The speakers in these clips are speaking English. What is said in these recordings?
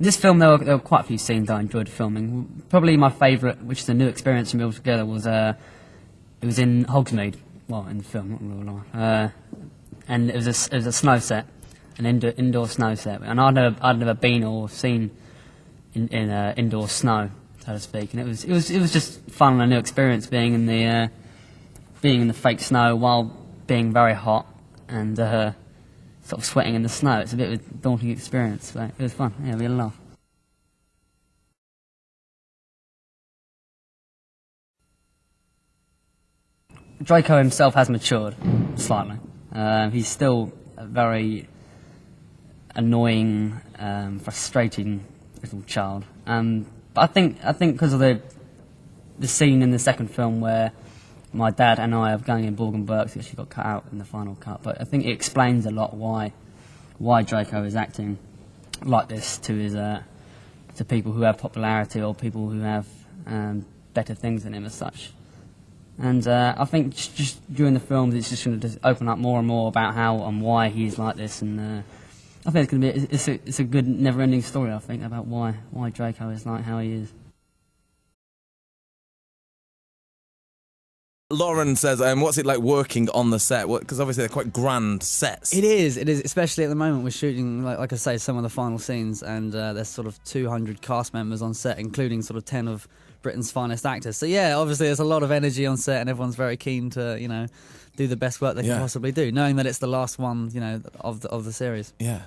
This film, there were quite a few scenes I enjoyed filming. Probably my favourite, which is a new experience for me altogether, was it was in Hogsmeade. Well, in the film, not in real life. And it was a snow set, an indoor snow set. And I'd never been or seen in indoor snow, so to speak. And it was just fun and a new experience being in the fake snow while being very hot and sort of sweating in the snow. It's a bit of a daunting experience, but it was fun. Yeah, we had a laugh. Draco himself has matured slightly. He's still a very annoying, frustrating little child. But I think because of the scene in the second film where my dad and I are going in Borg and Burke's, actually got cut out in the final cut. But I think it explains a lot why Draco is acting like this to people who have popularity or people who have better things than him as such. And I think just during the films, it's just going to open up more and more about how and why he's like this. And I think it's going to be it's a good, never-ending story. I think about why Draco is like how he is. Lauren says, what's it like working on the set? Because obviously they're quite grand sets. It is, especially at the moment we're shooting, like I say, some of the final scenes, and there's sort of 200 cast members on set, including sort of 10 of Britain's finest actors. So yeah, obviously there's a lot of energy on set and everyone's very keen to, do the best work they can possibly do, knowing that it's the last one, of the series. Yeah.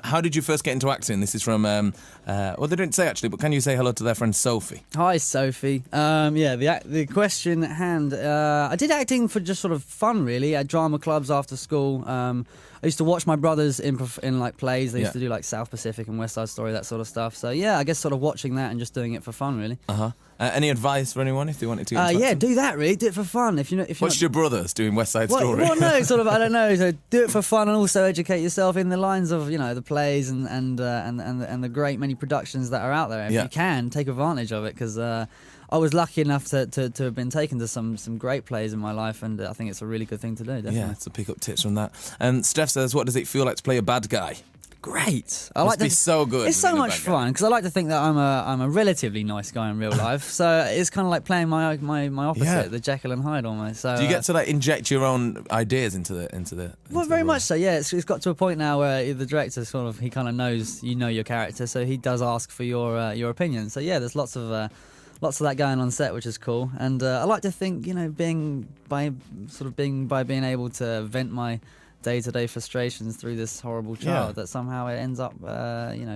How did you first get into acting? This is from, well, they didn't say actually, but can you say hello to their friend Sophie? Hi, Sophie. The question at hand. I did acting for just sort of fun, really, at drama clubs after school. I used to watch my brothers in like plays. They used to do like South Pacific and West Side Story, that sort of stuff. So yeah, I guess sort of watching that and just doing it for fun, really. Any advice for anyone if they wanted to get into acting? Do that, really. Do it for fun. If you watched your brothers doing West Side Story. Well, no, sort of. I don't know. So do it for fun and also educate yourself in the lines of the plays and the great many productions that are out there. If you can, take advantage of it, because I was lucky enough to have been taken to some great plays in my life, and I think it's a really good thing to do, definitely. Yeah, to pick up tips from that. Steph says, what does it feel like to play a bad guy? Great. Must be so good. It's so much fun, because I like to think that I'm a relatively nice guy in real life. So it's kind of like playing my opposite, the Jekyll and Hyde almost. So do you get to like inject your own ideas into the? Well, very much so. Yeah, it's got to a point now where the director he kind of knows your character, so he does ask for your opinion. So yeah, there's lots of that going on set, which is cool. And I like to think, by being able to vent my day-to-day frustrations through this horrible child, that somehow it ends up,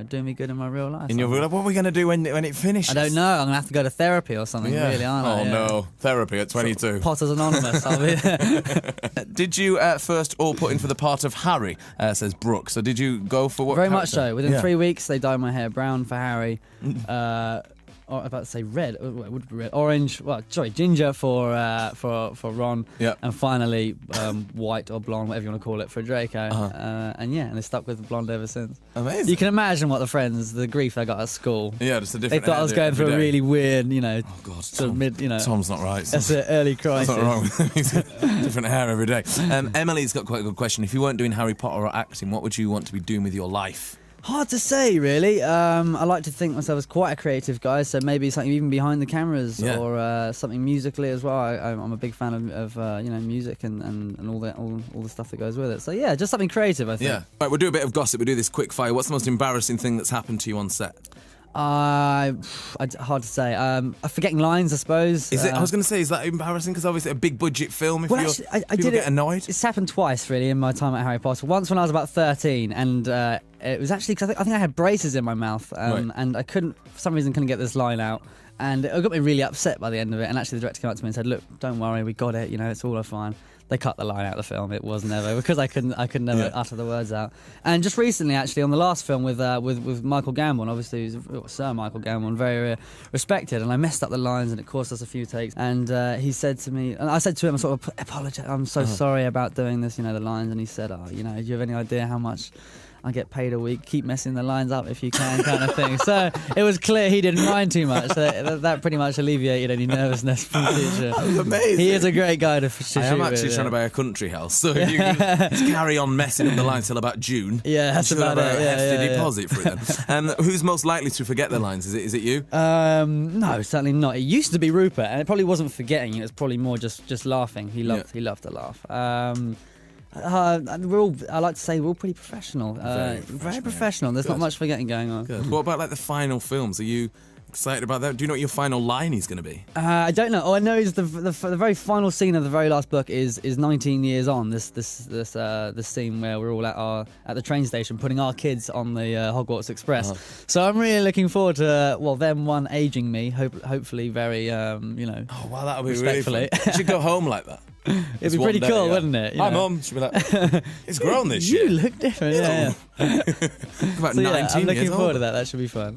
doing me good in my real life. In your real life, what are we going to do when it finishes? I don't know. I'm going to have to go to therapy or something, really, aren't I? Oh, no. Therapy at 22. Potter's Anonymous, I'll be Did you first all put in for the part of Harry, says Brooke. So did you go for what Very character? much so. Within 3 weeks, they dyed my hair brown for Harry. I'm about to say red. It would be red. Orange. Well, sorry, ginger for Ron. And finally, white or blonde, whatever you want to call it, for Draco. And they stuck with blonde ever since. Amazing. You can imagine what the grief I got at school. Yeah, just a different. They thought I was going through a really weird, Oh God, sort of mid, Tom's not right. That's an early crisis. That's not wrong with him. Different hair every day. Emily's got quite a good question. If you weren't doing Harry Potter or acting, what would you want to be doing with your life? Hard to say, really. I like to think myself as quite a creative guy, so maybe something even behind the cameras or something musically as well. I'm a big fan of music and all the stuff that goes with it. So yeah, just something creative, I think. Yeah. Right, we'll do a bit of gossip. We'll do this quick fire. What's the most embarrassing thing that's happened to you on set? Hard to say. Forgetting lines, I suppose. Is it? I was going to say, is that embarrassing? Because obviously a big budget film. If I did get annoyed. It's happened twice, really, in my time at Harry Potter. Once when I was about 13, and it was actually because I think I had braces in my mouth, and I couldn't, for some reason, couldn't get this line out. And it got me really upset by the end of it. And actually, the director came up to me and said, "Look, don't worry, we got it. It's all fine." They cut the line out of the film. It was never, because I could never utter the words out. And just recently, actually, on the last film with Michael Gambon, obviously he's Sir Michael Gambon, very respected, and I messed up the lines, and it cost us a few takes. And he said to me, and I said to him, I sort of apologise. I'm so sorry about doing this, the lines. And he said, "Oh, do you have any idea how much I get paid a week, keep messing the lines up if you can, kind of thing. So it was clear he didn't mind too much. So that pretty much alleviated any nervousness from the future. That was amazing. He is a great guy to shoot I am with, actually trying to buy a country house, so if you can just carry on messing up the lines till about June. Yeah, that's you about have it. a hefty deposit for it then. Who's most likely to forget their lines? Is it you? No, certainly not. It used to be Rupert, and it probably wasn't forgetting. It was probably more just laughing. He loved to laugh. I like to say we're all pretty professional. Very professional. There's not much forgetting going on. Good. What about like the final films? Are you excited about that? Do you know what your final line is going to be? I don't know. All I know is the very final scene of the very last book is 19 years on. This scene where we're all at the train station putting our kids on the Hogwarts Express. So I'm really looking forward to them aging me. Hopefully very Oh wow, that'll be respectfully. really fun. You should go home like that. It'd be pretty cool, wouldn't it? Hi, Mum. She'd be like, "It's grown this year." You look different. Yeah. About So, 19 I'm looking years forward old. to that. That should be fun.